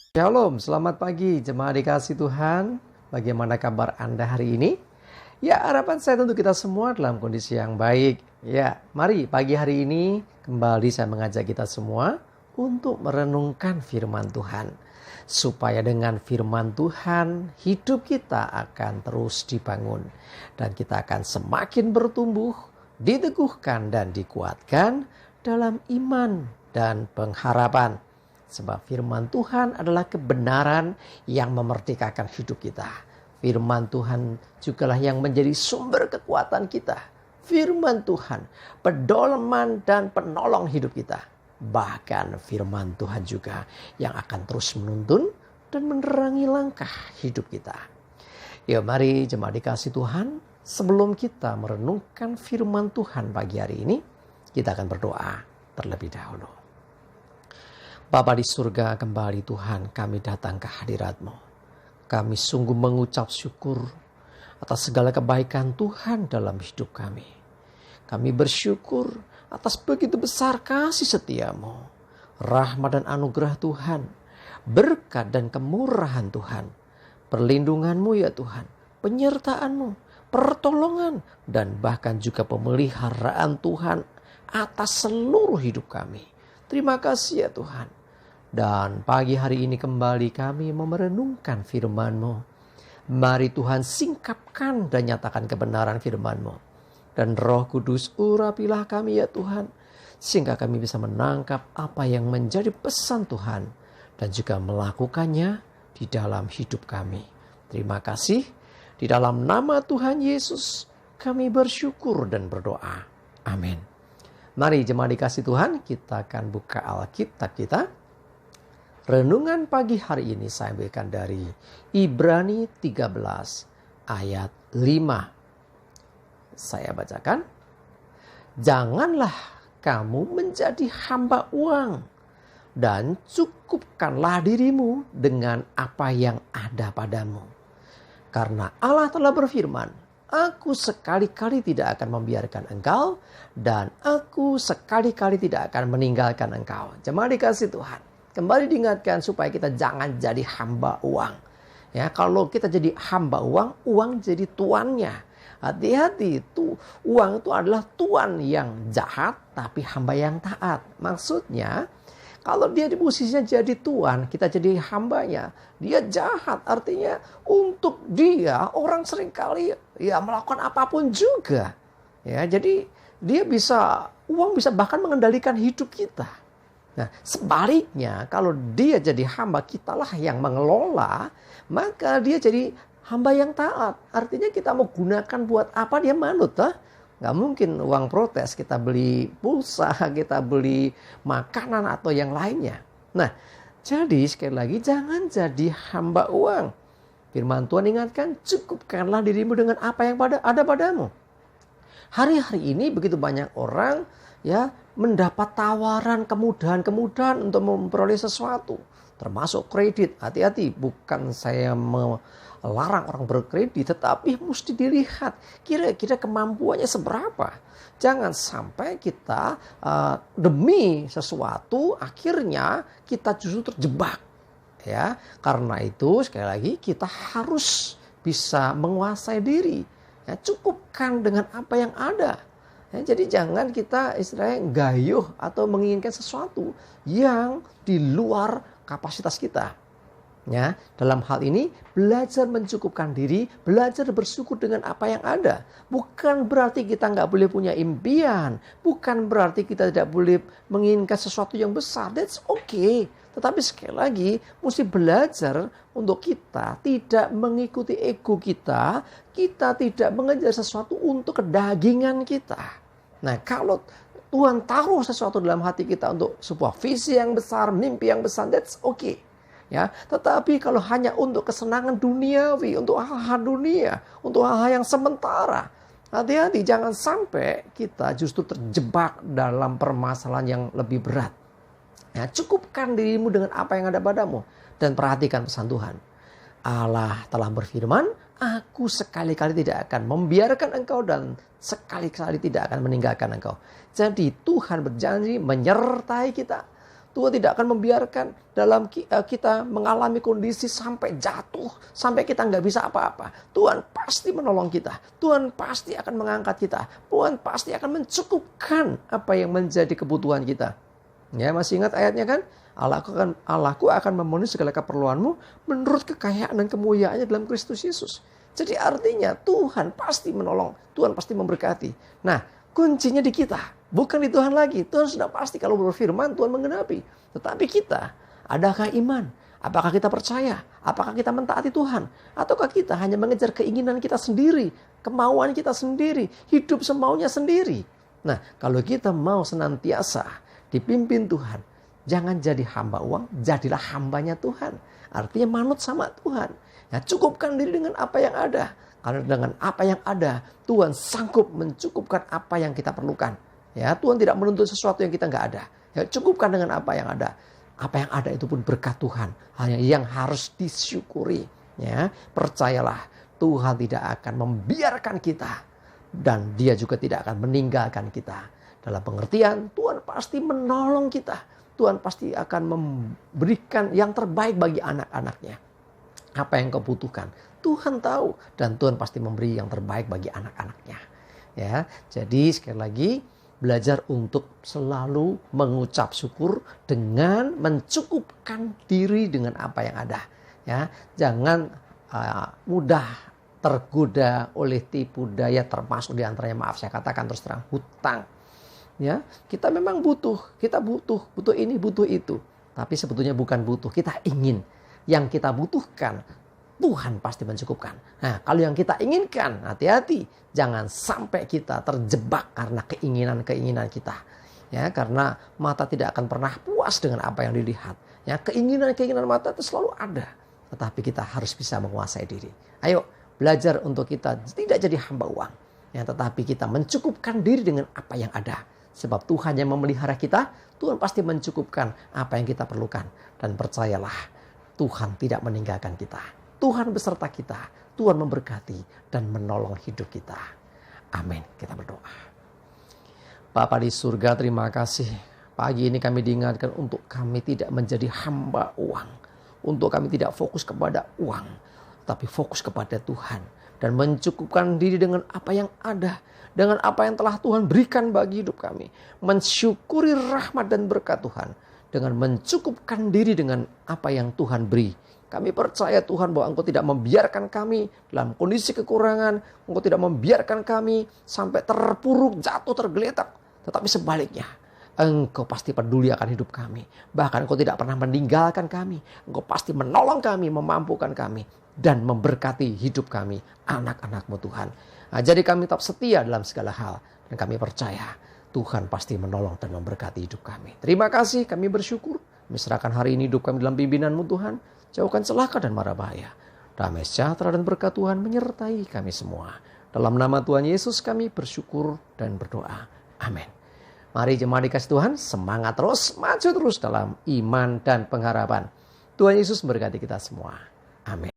Shalom, selamat pagi jemaat dikasih Tuhan. Bagaimana kabar Anda hari ini? Ya, harapan saya tentu kita semua dalam kondisi yang baik. Ya, mari pagi hari ini kembali saya mengajak kita semua untuk merenungkan firman Tuhan. Supaya dengan firman Tuhan hidup kita akan terus dibangun. Dan kita akan semakin bertumbuh, diteguhkan dan dikuatkan dalam iman dan pengharapan. Sebab firman Tuhan adalah kebenaran yang memerdekakan hidup kita. Firman Tuhan jugalah yang menjadi sumber kekuatan kita. Firman Tuhan pedoman dan penolong hidup kita. Bahkan firman Tuhan juga yang akan terus menuntun dan menerangi langkah hidup kita. Yuk mari jemaat dikasih Tuhan, sebelum kita merenungkan firman Tuhan pagi hari ini, kita akan berdoa terlebih dahulu. Bapa di surga, kembali Tuhan kami datang ke hadirat-Mu. Kami sungguh mengucap syukur atas segala kebaikan Tuhan dalam hidup kami. Kami bersyukur atas begitu besar kasih setia-Mu, rahmat dan anugerah Tuhan, berkat dan kemurahan Tuhan, perlindungan-Mu ya Tuhan, penyertaan-Mu, pertolongan, dan bahkan juga pemeliharaan Tuhan atas seluruh hidup kami. Terima kasih ya Tuhan. Dan pagi hari ini kembali kami merenungkan firman-Mu. Mari Tuhan singkapkan dan nyatakan kebenaran firman-Mu. Dan Roh Kudus urapilah kami ya Tuhan. Sehingga kami bisa menangkap apa yang menjadi pesan Tuhan. Dan juga melakukannya di dalam hidup kami. Terima kasih. Di dalam nama Tuhan Yesus kami bersyukur dan berdoa. Amin. Mari jemaat dikasih Tuhan, kita akan buka Alkitab kita. Renungan pagi hari ini saya berikan dari Ibrani 13 ayat 5. Saya bacakan. Janganlah kamu menjadi hamba uang dan cukupkanlah dirimu dengan apa yang ada padamu. Karena Allah telah berfirman, Aku sekali-kali tidak akan membiarkan engkau dan aku sekali-kali tidak akan meninggalkan engkau. Jemaat dikasih Tuhan. Kembali diingatkan supaya kita jangan jadi hamba uang. Ya, kalau kita jadi hamba uang, uang jadi tuannya. Hati-hati, uang itu adalah tuan yang jahat tapi hamba yang taat. Maksudnya, kalau dia di posisinya jadi tuan, kita jadi hambanya. Dia jahat, artinya untuk dia orang seringkali ya melakukan apapun juga. Ya, jadi uang bisa bahkan mengendalikan hidup kita. Nah, sebaliknya kalau dia jadi hamba, kitalah yang mengelola, maka dia jadi hamba yang taat. Artinya kita mau gunakan buat apa dia manut. Gak mungkin uang protes, kita beli pulsa, kita beli makanan atau yang lainnya. Nah, jadi sekali lagi jangan jadi hamba uang. Firman Tuhan ingatkan, cukupkanlah dirimu dengan apa yang ada padamu. Hari-hari ini begitu banyak orang ya mendapat tawaran kemudahan-kemudahan untuk memperoleh sesuatu, termasuk kredit. Hati-hati, bukan saya melarang orang berkredit, tetapi mesti dilihat kira-kira kemampuannya seberapa. Jangan sampai kita demi sesuatu akhirnya kita justru terjebak. Ya, karena itu sekali lagi kita harus bisa menguasai diri. Ya, cukupkan dengan apa yang ada. Ya, jadi jangan kita istilahnya gayuh atau menginginkan sesuatu yang di luar kapasitas kita. Ya, dalam hal ini belajar mencukupkan diri, belajar bersyukur dengan apa yang ada. Bukan berarti kita nggak boleh punya impian, bukan berarti kita tidak boleh menginginkan sesuatu yang besar. That's okay. Tetapi sekali lagi mesti belajar untuk kita tidak mengikuti ego kita, kita tidak mengejar sesuatu untuk kedagingan kita. Nah, kalau Tuhan taruh sesuatu dalam hati kita untuk sebuah visi yang besar, mimpi yang besar, that's okay. Ya, tetapi kalau hanya untuk kesenangan duniawi, untuk hal-hal dunia, untuk hal-hal yang sementara, hati-hati jangan sampai kita justru terjebak dalam permasalahan yang lebih berat. Ya, cukupkan dirimu dengan apa yang ada padamu dan perhatikan pesan Tuhan. Allah telah berfirman, Aku sekali-kali tidak akan membiarkan engkau dan sekali-kali tidak akan meninggalkan engkau. Jadi Tuhan berjanji menyertai kita. Tuhan tidak akan membiarkan kita mengalami kondisi sampai jatuh, sampai kita nggak bisa apa-apa. Tuhan pasti menolong kita. Tuhan pasti akan mengangkat kita. Tuhan pasti akan mencukupkan apa yang menjadi kebutuhan kita. Ya, masih ingat ayatnya kan? Allahku akan memenuhi segala keperluanmu menurut kekayaan dan kemuliaannya dalam Kristus Yesus. Jadi artinya Tuhan pasti menolong. Tuhan pasti memberkati. Nah, kuncinya di kita. Bukan di Tuhan lagi. Tuhan sudah pasti kalau berfirman Tuhan menggenapi. Tetapi kita, adakah iman? Apakah kita percaya? Apakah kita mentaati Tuhan? Ataukah kita hanya mengejar keinginan kita sendiri? Kemauan kita sendiri? Hidup semaunya sendiri? Nah, kalau kita mau senantiasa dipimpin Tuhan, jangan jadi hamba uang, jadilah hambanya Tuhan. Artinya manut sama Tuhan. Ya, cukupkan diri dengan apa yang ada. Karena dengan apa yang ada, Tuhan sanggup mencukupkan apa yang kita perlukan. Ya, Tuhan tidak menuntut sesuatu yang kita nggak ada. Ya, cukupkan dengan apa yang ada. Apa yang ada itu pun berkat Tuhan. Hanya yang harus disyukuri. Ya, percayalah, Tuhan tidak akan membiarkan kita. Dan Dia juga tidak akan meninggalkan kita. Dalam pengertian, Tuhan pasti menolong kita. Tuhan pasti akan memberikan yang terbaik bagi anak-anaknya. Apa yang kau butuhkan, Tuhan tahu. Dan Tuhan pasti memberi yang terbaik bagi anak-anaknya. Ya, jadi sekali lagi, belajar untuk selalu mengucap syukur dengan mencukupkan diri dengan apa yang ada. Ya, jangan mudah tergoda oleh tipu daya, termasuk diantaranya, maaf saya katakan terus terang, hutang. Ya, kita memang butuh ini, butuh itu. Tapi sebetulnya bukan butuh, kita ingin. Yang kita butuhkan, Tuhan pasti mencukupkan. Nah, kalau yang kita inginkan, hati-hati. Jangan sampai kita terjebak karena keinginan-keinginan kita. Ya, karena mata tidak akan pernah puas dengan apa yang dilihat. Ya, keinginan-keinginan mata itu selalu ada. Tetapi kita harus bisa menguasai diri. Ayo, belajar untuk kita tidak jadi hamba uang. Ya, tetapi kita mencukupkan diri dengan apa yang ada. Sebab Tuhan yang memelihara kita, Tuhan pasti mencukupkan apa yang kita perlukan. Dan percayalah, Tuhan tidak meninggalkan kita. Tuhan beserta kita. Tuhan memberkati dan menolong hidup kita. Amin. Kita berdoa. Bapa di surga, terima kasih. Pagi ini kami diingatkan untuk kami tidak menjadi hamba uang. Untuk kami tidak fokus kepada uang. Tapi fokus kepada Tuhan. Dan mencukupkan diri dengan apa yang ada. Dengan apa yang telah Tuhan berikan bagi hidup kami. Mensyukuri rahmat dan berkat Tuhan. Dengan mencukupkan diri dengan apa yang Tuhan beri. Kami percaya Tuhan bahwa Engkau tidak membiarkan kami dalam kondisi kekurangan. Engkau tidak membiarkan kami sampai terpuruk, jatuh, tergeletak. Tetapi sebaliknya, Engkau pasti peduli akan hidup kami. Bahkan Engkau tidak pernah meninggalkan kami. Engkau pasti menolong kami, memampukan kami. Dan memberkati hidup kami, anak-anak-Mu Tuhan. Nah, jadi kami tetap setia dalam segala hal. Dan kami percaya Tuhan pasti menolong dan memberkati hidup kami. Terima kasih, kami bersyukur. Kami serahkan hari ini hidup kami dalam pimpinan-Mu Tuhan. Jauhkan celaka dan mara bahaya. Damai sejahtera dan berkat Tuhan menyertai kami semua. Dalam nama Tuhan Yesus kami bersyukur dan berdoa. Amin. Mari jemaat dikasih Tuhan, semangat terus, maju terus dalam iman dan pengharapan. Tuhan Yesus memberkati kita semua. Amin.